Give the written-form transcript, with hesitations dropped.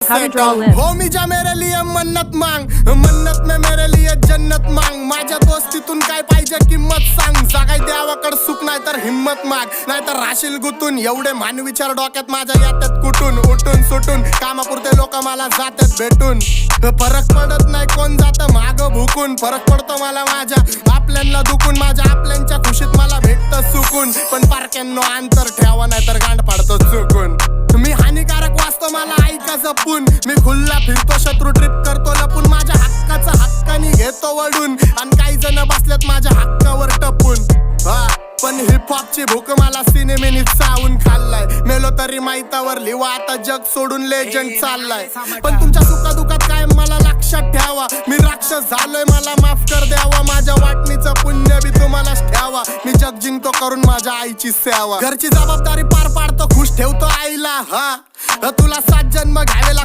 हो मी जा मेरे लिए मन्नत मांग, मन्नत में मेरे लिए जन्नत मांग. माझ्या दोस्तीतून काय पाहिजे किंमत सांग. जागाय देवाकड सुख नाही तर हिम्मत माग, नाहीतर राशील गुतून. एवढे मान विचार डोक्यात माझ्या येतात कुठून. उठून सुटून कामापुरते लोक मला जातात भेटून. फरक पडत नाही कोण जातं माग भुकून. फरक पडतो मला माझ्या आपल्यांना दुखून. माझ्या आपल्यांच्या खुशीत मला भेटतं सुकून. पण पारक्यांनो अंतर ठेवा नाही तर गांड पाडतो चुकून. मी हानिकारक वाचतो मला ऐका जपून. मी खुल्ला फिरतो शत्रू ट्रिप करतो लपून. माझ्या हक्काचा हक्कानी घेतो वडून. आणि काही जण बसलेत माझ्या हक्कावर टपून. पण हिपहॉपची भूक मला सिनेमेनी चावून खाल्लाय. मेलो तरी माहितावर लिवा आता जग सोडून लेजंड चाललाय. पण तुमच्या सुखादुखात काय मला लक्षात ठेवा. मी राक्षस झालोय मला माफ कर द्यावा. माझ्या वाटणीचं पुण्य बी तुम्हालाच ठेवा. मी जग जिंकतो करून माझ्या आईची सेवा. घरची जबाबदारी पार पाडतो खुश ठेवतो आईला. तुला 7 जन्म घ्यावे लागतात